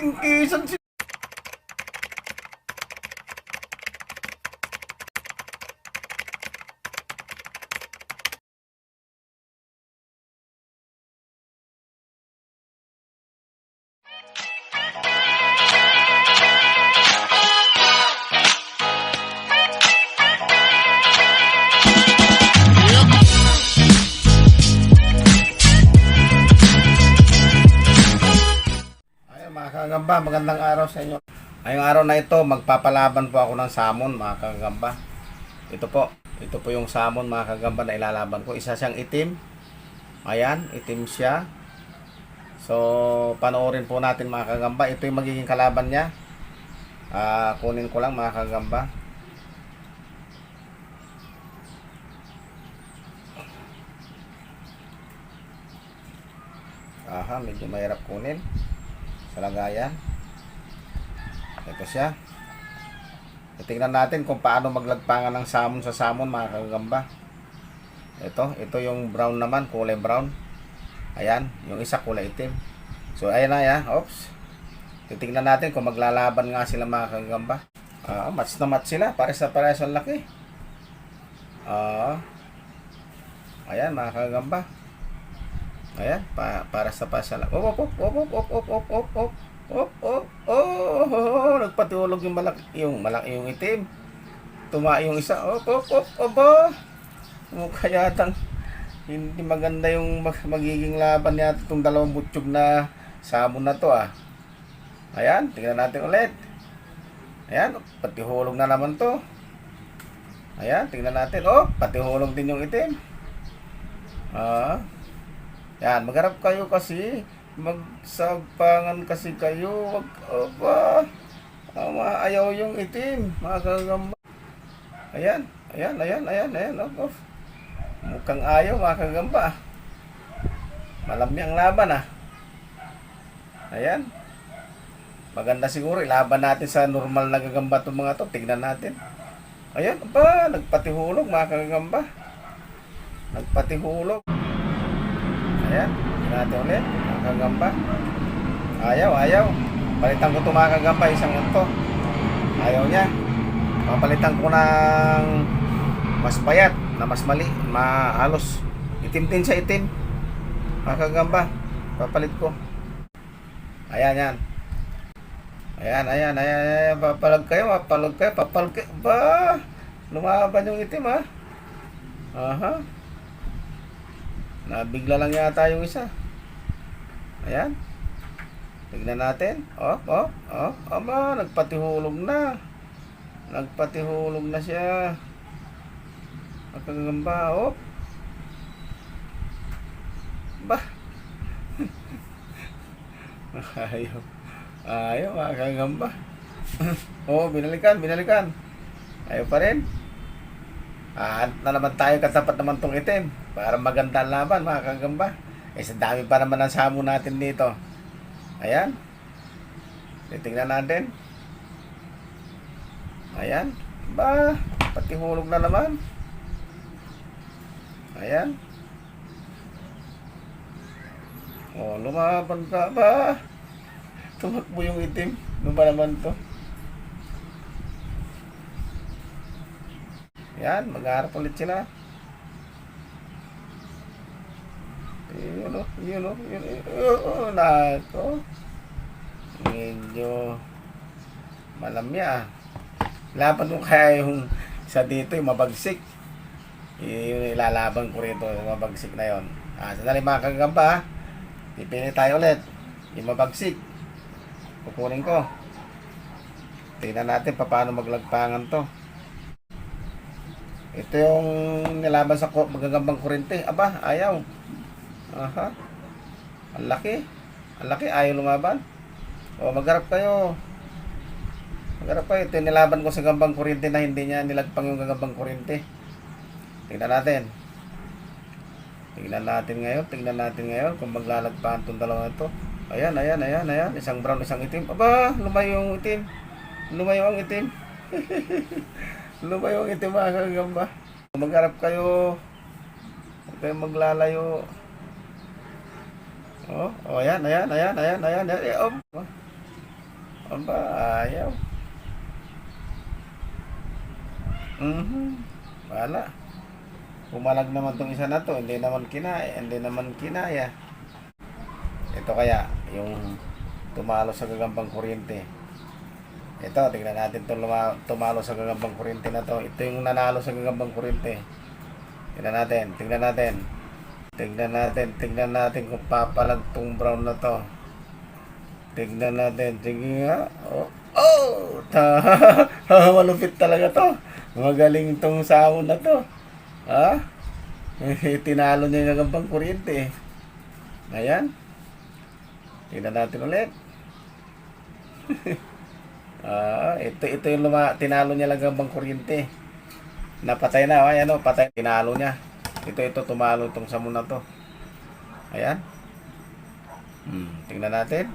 Tingkisan si... Ayun mga kagamba, magandang araw sa inyo. Ngayong araw na ito, magpapalaban po ako ng salmon mga kagamba. Ito po yung salmon mga kagamba na ilalaban ko. Isa siyang itim. Ayan, itim siya. So, panoorin po natin mga kagamba. Ito yung magiging kalaban niya. Kunin ko lang mga kagamba. Aha, medyo mahirap kunin sa lagayan. Ito siya. Tingnan natin kung paano maglagpangan ng salmon sa salmon mga kagamba. Ito yung brown naman, kulay brown. Ayan, yung isa kulay itim. So ayan na ya, oops. Titingnan natin kung maglalaban nga sila mga kagamba. Match na match sila, pares na pares ang laki. Ayan mga kagamba. Ayan, para sa pasala. Nagpatulog yung malaki yung itim. Tuma yung isa. Kaya yatang hindi maganda yung magiging laban yata itong dalawang butsyog na sabon na to Ayan, tingnan natin ulit. Ayan, patihulog na naman to. Ayan, tingnan natin. Patihulog din yung itim. Yan, magharap kayo kasi. Magsagpangan kasi kayo. Ayaw yung itim. Mga kagamba. Ayan. Mukhang ayaw mga kagamba. Malami ang laban Ayan. Maganda siguro. Ilaban natin sa normal na gagamba itong mga to. Tignan natin. Ayan. Nagpatihulog mga kagamba. Nagpatihulog. Ayan, tingnan natin ulit, mga kagamba. Ayaw. Palitan ko ito mga kagamba, isang ito. Ayaw niya. Papalitan ko ng mas payat, na mas mali, halos itim din siya, itim. Mga kagamba, papalit ko. Ayan. Ayan. Papalag kayo. Lumaban yung itim Aha. Nabigla lang yata yung isa. Ayan. Tignan natin. Nagpatihulog na. Nagpatihulog na siya. Nakagamba. Ayaw, makagamba. Binalikan. Ayaw pa rin. Na naman tayo katapat naman tong itim para maganda ang laban mga kagamba. Sa dami pa naman ang samo natin dito. Ayan. Titingnan natin. Ayan. Patihulog na naman. Ayan. Lumaban ka ba? Tumakbo yung itim. Ano ba naman to? Yan, mag-aarap ulit sila. Yun. Nako. Medyo malamya. Laban ko kaya yung isa dito, yung mabagsik. Yung ilalaban ko rito, yung mabagsik na yun. Sandali mga kagamba. Pipili tayo ulit. Yung mabagsik. Kukunin ko. Tingnan natin paano maglagpangan to. Ito yung nilaban sa magagambang kurente. Ayaw. Aha. Ang laki, ayaw lumaban. Magharap kayo. Ito yung nilaban ko sa gambang kurente na hindi niya nilagpang yung gagambang kurente. Tingnan natin ngayon kung maglalagpahan itong dalawa na ito. Ayan. Isang brown, isang itim. Lumayo ang itim. Lumayo ang itim mga kagamba. Magharap kayo. Huwag kayong maglalayo. Ayan. Aba, ayaw. Wala. Pumalag naman tong isa na to, hindi naman kinaya. Ito kaya, yung tumalo sa gagambang kuryente. Ito, tingnan natin itong tumalo sa gagambang kuryente na to. Ito yung nanalo sa gagambang kuryente. Tingnan natin. Tingnan natin kung papalag tong brown na to. Tingnan natin. Sige nga. Oh! Malupit talaga to. Magaling tong sahon na to. Ha? Tinalo niya yung gagambang kuryente. Ayan. Tingnan natin ulit. Ito yung tinalo niya lang gagambang kuryente. Napatay na. Ayan o, patay. Tinalo niya. Ito, tumalo itong samon na to. Ayan. Tingnan natin.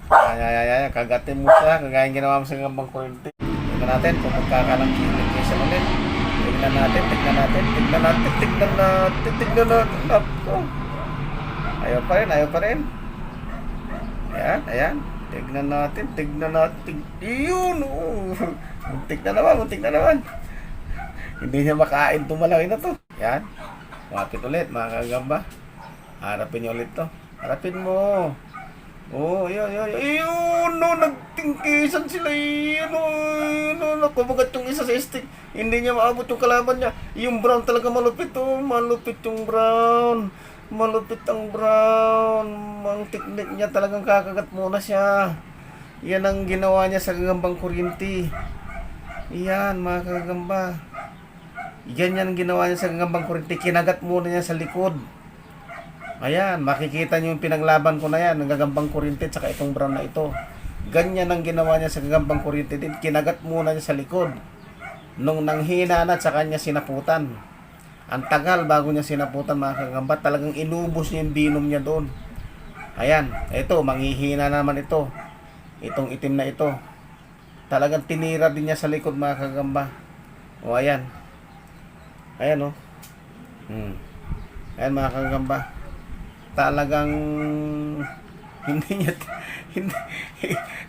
Ayan. Kagatin mo siya. Kagaya ginawa mo sa gagambang kuryente. Tingnan natin kung magkakalang kilikation ulit. Tingnan natin. Nako. Ayaw pa rin. Ayan. Tignan natin. Iyon. Muntik na naman. Hindi niya makain itong malaki na to. Yan. Wapit ulit, mga kagamba. Harapin niyo ulit to. Harapin mo. Ayun. Nagtingkisan sila. Kumagat yung isa sa stick. Hindi niya maabot yung kalaban niya. Yung brown talaga malupit to. Malupit yung brown. Malupit ang brown. Ang teknik niya talagang kakagat muna siya. Yan ang ginawa niya sa gagambang kuryente. Yan, mga kagamba. Yan ang ginawa niya sa gagambang kuryente. Kinagat muna niya sa likod. Ayan, makikita niyo yung pinaglaban ko na yan. Ang gagambang kuryente at saka itong brown na ito. Ganyan ang ginawa niya sa gagambang kuryente din. Kinagat muna niya sa likod. Nung nanghina na at saka niya sinaputan. Ang tagal bago niya sinaputan, mga kagamba. Talagang inubos niya yung binom niya doon. Ayan, ito, manghihina naman ito. Itong itim na ito. Talagang tinira din niya sa likod, mga kagamba. Ayan. Ayan, Ayan, mga kagamba. Talagang hindi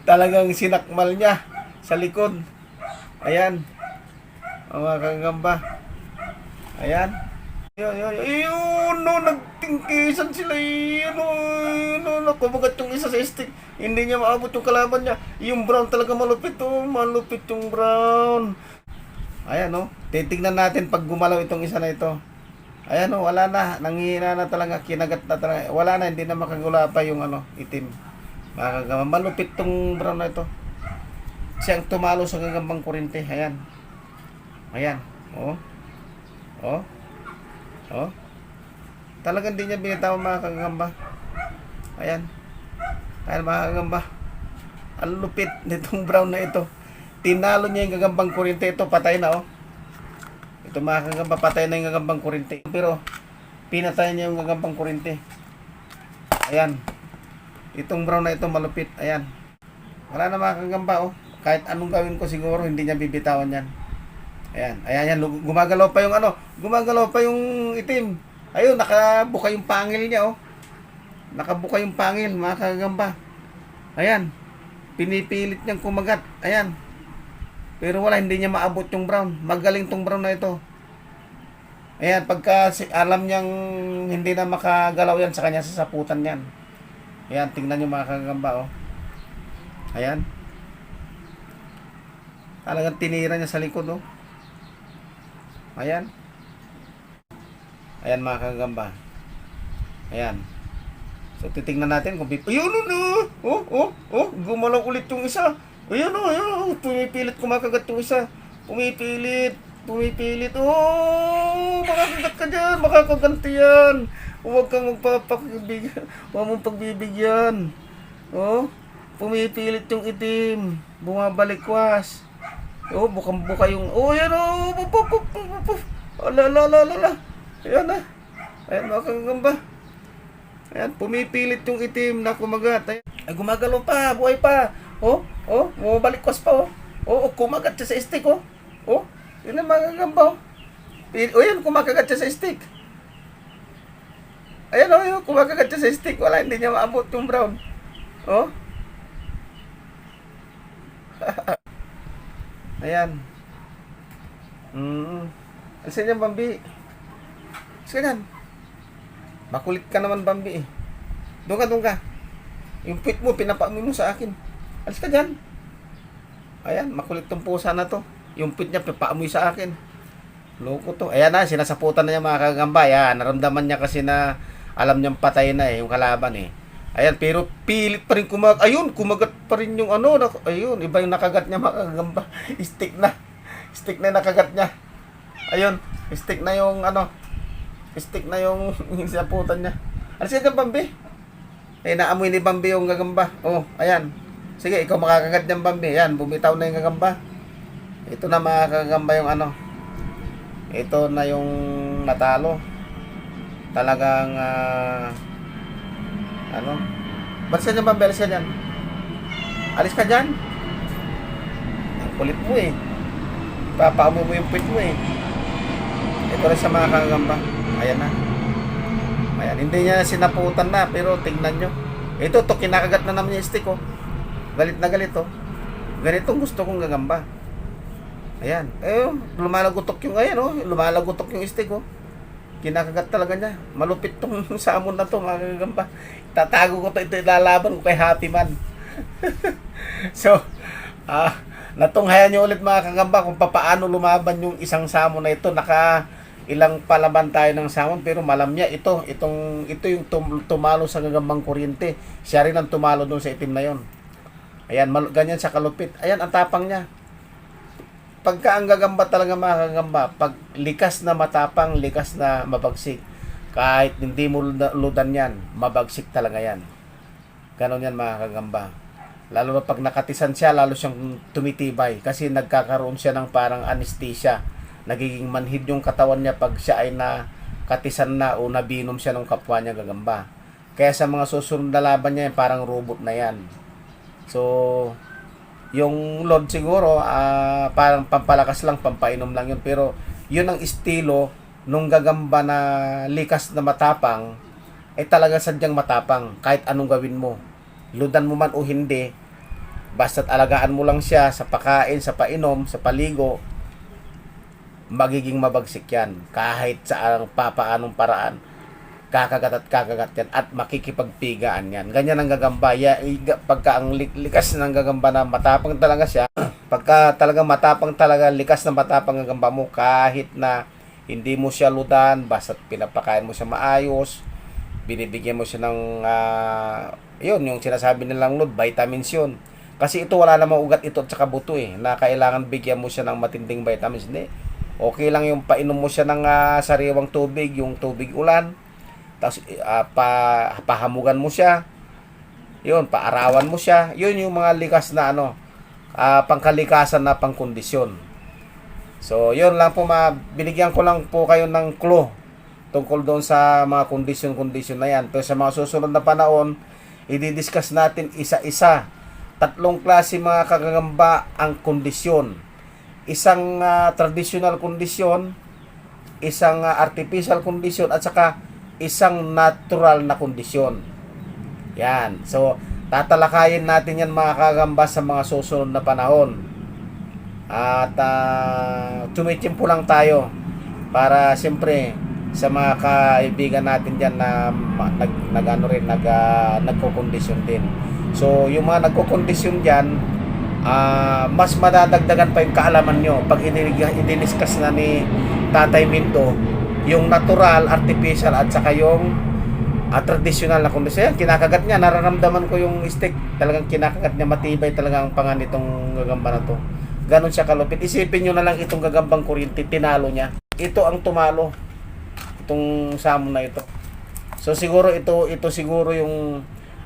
talagang sinakmal niya sa likod. Ayan. Mga kagamba. Ayan. Ayun, nagtingkisan sila. Kumagat yung isa sa stick. Hindi niya maabot yung kalaban niya. Yung brown talaga malupit malupit yung brown. Ayan titignan natin pag gumalaw itong isa na ito. Ayan wala na. Nanghihina na talaga. Kinagat na talaga. Wala na. Hindi na makagula pa yung itim. Malupit tong brown na ito. Siyang tumalo sa gagambang kuryente. Ayan. Talagang hindi niya binitawan, mga kagamba. Ayan, mga kagamba. Ang lupit nitong brown na ito. Tinalo niya yung gagambang kuryente. Ito, patay na Ito, mga kagamba, patay na yung gagambang kuryente. Pero, pinatay niya yung gagambang kuryente. Ayan. Itong brown na ito, malupit. Ayan. Wala na, mga kagamba, Kahit anong gawin ko siguro, hindi niya bibitawan yan. Ayan. Gumagalaw pa yung Gumagalaw pa yung itim. Ayun, nakabuka yung pangil niya, Nakabuka yung pangil, mga kagamba. Ayan. Pinipilit niyang kumagat. Ayan. Pero wala, hindi niya maabot yung brown. Magaling tong brown na ito. Ayan, pagka alam niyang hindi na makagalaw yan, sa kanya sasaputan yan. Ayan, tingnan niyo, mga kagamba, Ayan. Talagang tinira niya sa likod, Ayan. Ayan, mga kagamba. Ayan. So, titingnan natin kung ayun, gumalaw ulit yung isa. Ayun, pumipilit kumakagat yung isa. Pumipilit. Makakagat ka dyan. Makakaganti yan. Huwag kang magpapakibigyan. Huwag mong pagbibigyan. Pumipilit yung itim. Bumabalikwas. Bukang-buka yung... Ayan, Ayan, Ayan, mga kagamba. Ayan, pumipilit yung itim na kumagat. Ayan. Ay, gumagalaw pa, buhay pa. Bumabalikwas pa, kumagat siya sa stick, Yun ang mga kagamba, Ayan, kumakagat siya sa stick. Ayan, kumakagat siya sa stick. Wala, hindi niya maabot yung brown. Ayan. Alisin yan, Bambi. Alis ka dyan. Makulit ka naman, Bambi eh. Doon ka. Yung puwit mo, pinapaamoy mo sa akin. Alis ka dyan. Ayan, makulit tong pusa na to. Yung puwit niya, pinapaamoy sa akin. Loko to. Ayan na, sinasaputan na niya mga kagamba. Ayan, naramdaman niya kasi na alam niyang patay na yung kalaban eh. Ayan, pero pilit pa rin Ayun, kumagat pa rin yung ano. Ayun, iba yung nakagat niya mga kagamba. Stick na yung nakagat niya. Ayun, stick na yung sinaputan niya. Ano siya dyan, Bambi? Eh, naamoy ni Bambi yung gagamba. Oh, ayan. Sige, ikaw makakagat niyan, Bambi. Ayan, bumitaw na yung gagamba. Ito na mga kagamba yung ito na yung natalo. Talagang balis ka dyan, Bambi, alis ka dyan. Alis ka dyan. Ang kulit mo eh. Papaamoy mo yung puwit mo eh. Ito rin sa mga kagamba. Ayan na. Ayan, hindi niya sinaputan na, pero tingnan nyo. Ito, kinakagat na naman yung stick oh. Galit na galit oh. Ganitong gusto kong gagamba. Ayan. Lumalagutok yung lumalagutok yung stick oh. Kinakagat talaga niya. Malupit tong samon na to mga gagamba. Tatago ko ito ilalaban ko kay Happy Man. So, natunghayan nyo ulit mga kagamba kung paano lumaban yung isang samon na ito. Ilang palaban tayo ng samon pero malam niya ito yung tumalo sa gagambang kuryente. Siya rin ang tumalo doon sa itim na yon. Ayan, ganyan sa kalupit. Ayan, ang tapang niya. Pagka ang gagamba talaga mga kagamba, pag likas na matapang, likas na mabagsik, kahit hindi mo ludan yan, mabagsik talaga yan. Ganon yan mga kagamba. Lalo na pag nakatisan siya, lalo siyang tumitibay kasi nagkakaroon siya ng parang anesthesia. Nagiging manhid yung katawan niya pag siya ay nakatisan na o nabinom siya ng kapwa niya gagamba. Kaya sa mga susunod na laban niya, parang robot na yan. So, yung load siguro, parang pampalakas lang, pampainom lang yun. Pero, yun ang estilo nung gagamba na likas na matapang, talaga sadyang matapang. Kahit anong gawin mo. Ludan mo man o hindi, basta't alagaan mo lang siya sa pakain, sa painom, sa paligo, magiging mabagsik yan. Kahit sa papaanong paraan, kakagat yan at makikipagpigaan yan. Ganyan ang gagamba. Pagka ang likas ng gagamba na matapang talaga siya, pagka talaga matapang talaga, likas na matapang ang gagamba mo, kahit na hindi mo siya ludan, basta pinapakain mo siya maayos, binibigyan mo siya ng yun, yung sinasabi nilang load, vitamins yun. Kasi ito wala namang ugat ito at saka buto na kailangan bigyan mo siya ng matinding vitamins. Hindi. Okay lang yung painom mo siya ng sariwang tubig, yung tubig ulan. Tapos pahamugan mo siya. Yun, paarawan mo siya. Yun yung mga likas na pangkalikasan na pangkondisyon. So, yun lang po, binigyan ko lang po kayo ng clue tungkol doon sa mga kondisyon na yan. Pero sa mga susunod na panahon, i-discuss natin isa-isa. 3 klase mga kagagamba ang kondisyon. Isang traditional kondisyon, isang artificial kondisyon, at saka isang natural na kondisyon. Yan. So, tatalakayin natin yan mga kagamba sa mga susunod na panahon. At tumitimpo lang tayo para siyempre sa mga kaibigan natin dyan na nagkukondisyon din. So, yung mga nagkukondisyon dyan, mas madadagdagan pa yung kaalaman nyo pag i-discuss na ni Tatay Minto yung natural, artificial at saka yung traditional na kondisyon. Kinakagat niya, nararamdaman ko yung stick, talagang kinakagat niya, matibay talaga ang panga nitong gagamba na to. Ganon siya kalupit. Isipin nyo na lang itong gagambang kuryente, tinalo niya. Ito ang tumalo, itong samon na ito. So siguro ito siguro yung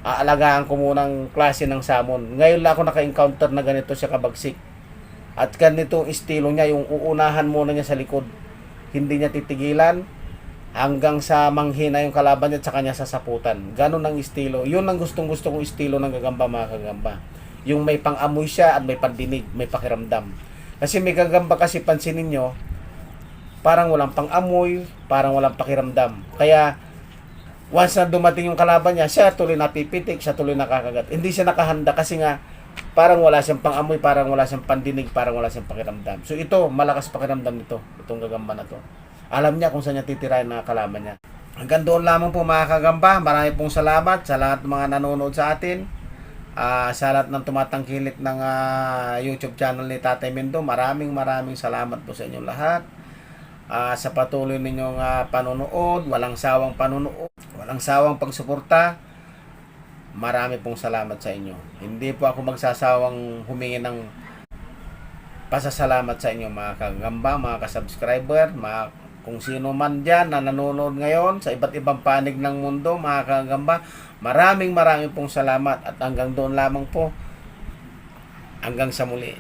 aalagaan ko munang klase ng samon. Ngayon lang ako naka-encounter na ganito siya kabagsik. At ganito estilo niya, yung uunahan muna niya sa likod. Hindi niya titigilan hanggang sa manghina yung kalaban niya at sa kanya sasaputan. Ganon ang estilo. Yun ang gustong-gusto kong estilo ng gagamba mga kagamba. Yung may pang-amoy siya at may pandinig, may pakiramdam. Kasi may gagamba kasi pansinin nyo, parang walang pang-amoy, parang walang pakiramdam. Kaya once na dumating yung kalaban niya, siya tuloy napipitik, siya tuloy nakakagat. Hindi siya nakahanda kasi nga parang wala siyang pang-amoy, parang wala siyang pandinig, parang wala siyang pakiramdam. So ito, malakas pakiramdam nito, itong gagamba na to. Alam niya kung saan niya titirahin na kalaban niya. Hanggang doon lamang po mga kagamba. Marami pong salamat sa lahat ng mga nanonood sa atin. Sa lahat ng tumatangkilik ng YouTube channel ni Tatay Mendo. Maraming salamat po sa inyong lahat. Sa patuloy ninyong panonood, walang sawang panonood, walang sawang pagsuporta. Marami pong salamat sa inyo. Hindi po ako magsasawang humingi ng pasasalamat sa inyo mga kagamba, mga kasubscriber, mga kung sino man dyan na nanonood ngayon sa iba't ibang panig ng mundo, mga kagamba. Maraming pong salamat at hanggang doon lamang po. Hanggang sa muli.